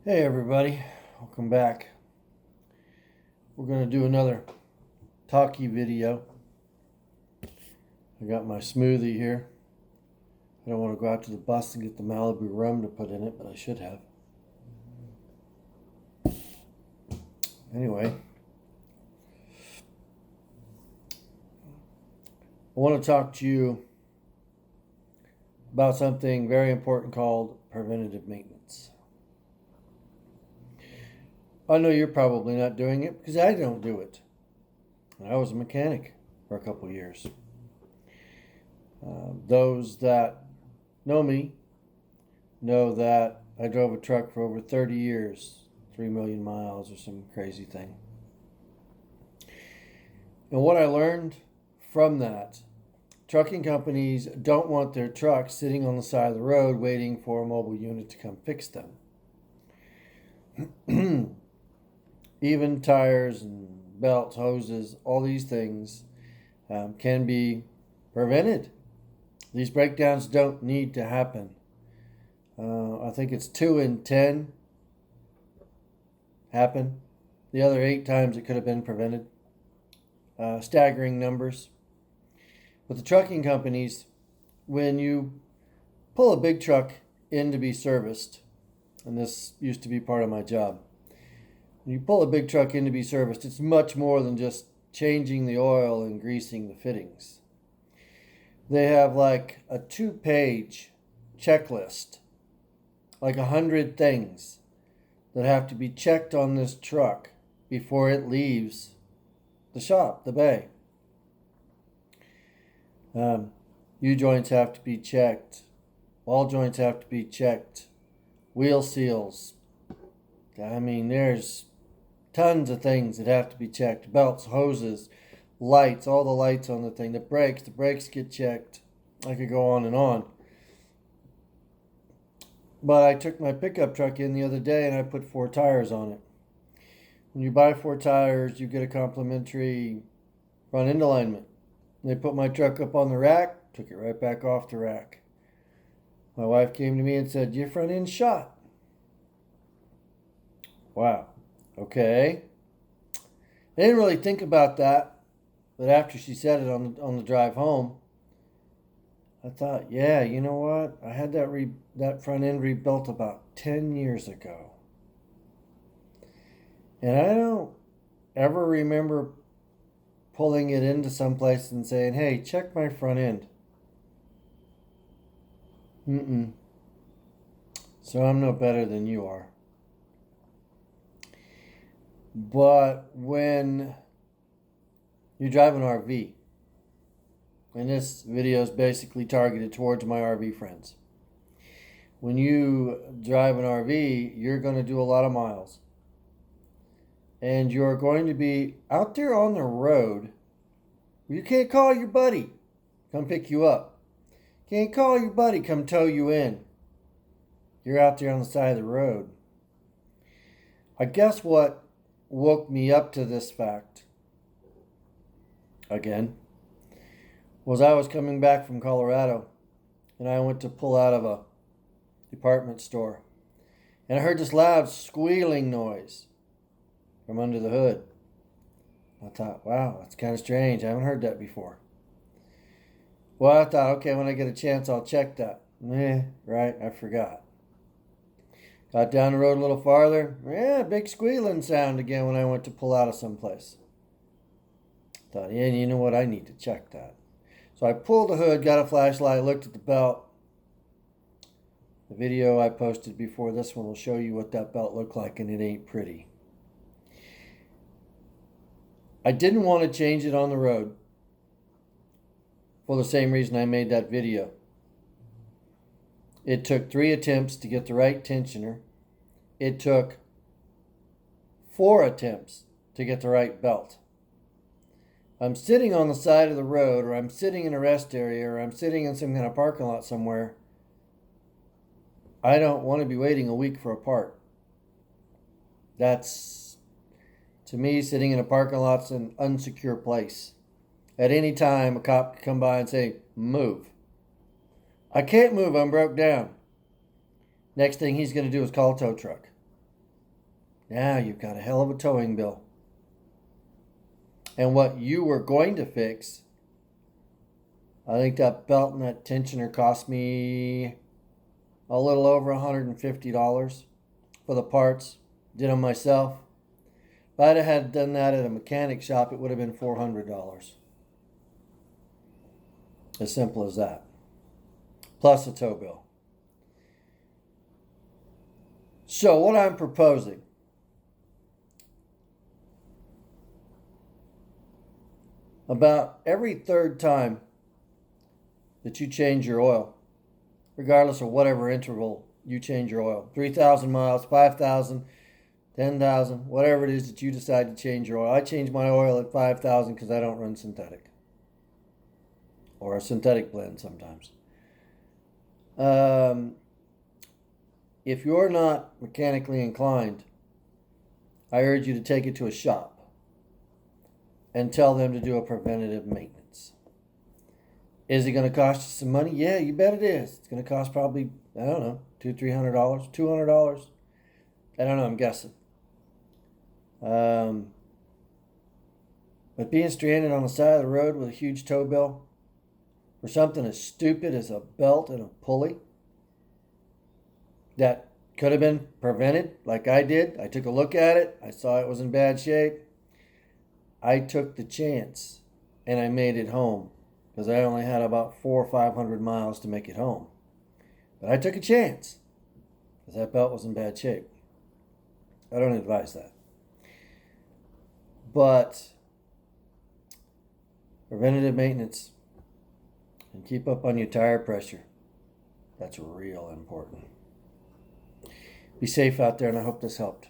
Hey everybody, welcome back. We're going to do another talkie video. I got my smoothie here. I don't want to go out to the bus and get the Malibu rum to put in it, but I should have. Anyway, I want to talk to you about something very important called preventative maintenance. I know you're probably not doing it because I don't do it. I was a mechanic for a couple of years. Those that know me know that I drove a truck for over 30 years, 3 million miles or some crazy thing. And what I learned from that, trucking companies don't want their trucks sitting on the side of the road waiting for a mobile unit to come fix them. Even tires and belts, hoses, all these things can be prevented. These breakdowns don't need to happen. I think it's 2 in 10 happen. The other 8 times it could have been prevented. Staggering numbers. With the trucking companies, when you pull a big truck in to be serviced, and this used to be part of my job, when you pull a big truck in to be serviced, it's much more than just changing the oil and greasing the fittings. They have like a 2-page checklist, like 100 things that have to be checked on this truck before it leaves the shop, the bay. U-joints have to be checked. All joints have to be checked. Wheel seals. I mean, there's tons of things that have to be checked. Belts, hoses, lights, all the lights on the thing. The brakes get checked. I could go on and on. But I took my pickup truck in the other day and I put 4 tires on it. When you buy 4 tires, you get a complimentary front end alignment. They put my truck up on the rack, took it right back off the rack. My wife came to me and said, "Your front end's shot." Wow. Okay. I didn't really think about that, but after she said it on the drive home, I thought, yeah, you know what? I had that front end rebuilt about 10 years ago. And I don't ever remember pulling it into someplace and saying, "Hey, check my front end." So I'm no better than you are. But when you drive an RV, and this video is basically targeted towards my RV friends. When you drive an RV, you're going to do a lot of miles. And you're going to be out there on the road. You can't call your buddy come pick you up. Can't call your buddy come tow you in. You're out there on the side of the road. I guess what woke me up to this fact, again, was I was coming back from Colorado and I went to pull out of a department store and I heard this loud squealing noise from under the hood. I thought, wow, that's kind of strange. I haven't heard that before. Well, I thought, okay, when I get a chance, I'll check that. Right, I forgot. Got down the road a little farther. Yeah, big squealing sound again when I went to pull out of someplace. Thought, yeah, you know what? I need to check that. So I pulled the hood, got a flashlight, looked at the belt. The video I posted before this one will show you what that belt looked like, and it ain't pretty. I didn't want to change it on the road for the same reason I made that video. It took 3 attempts to get the right tensioner. It took 4 attempts to get the right belt. I'm sitting on the side of the road, or I'm sitting in a rest area, or I'm sitting in some kind of parking lot somewhere. I don't want to be waiting a week for a part. That's, to me, sitting in a parking lot's an unsecure place. At any time, a cop could come by and say, "Move." I can't move, I'm broke down. Next thing he's going to do is call a tow truck. Now you've got a hell of a towing bill. And what you were going to fix, I think that belt and that tensioner cost me a little over $150 for the parts. Did them myself. If I'd have had done that at a mechanic shop, it would have been $400. As simple as that. Plus a tow bill. So what I'm proposing, about every third time that you change your oil, regardless of whatever interval you change your oil, 3,000 miles, 5,000, 10,000, whatever it is that you decide to change your oil. I change my oil at 5,000 because I don't run synthetic. Or a synthetic blend sometimes. If you're not mechanically inclined, I urge you to take it to a shop and tell them to do a preventative maintenance. Is it going to cost you some money? Yeah, you bet it is. It's going to cost probably, I don't know, $200-$300, $200. I don't know, I'm guessing. But being stranded on the side of the road with a huge tow bill for something as stupid as a belt and a pulley that could have been prevented like I did. I took a look at it. I saw it was in bad shape. I took the chance and I made it home because I only had about 400 or 500 miles to make it home. But I took a chance because that belt was in bad shape. I don't advise that. But preventative maintenance and keep up on your tire pressure. That's real important. Be safe out there, and I hope this helped.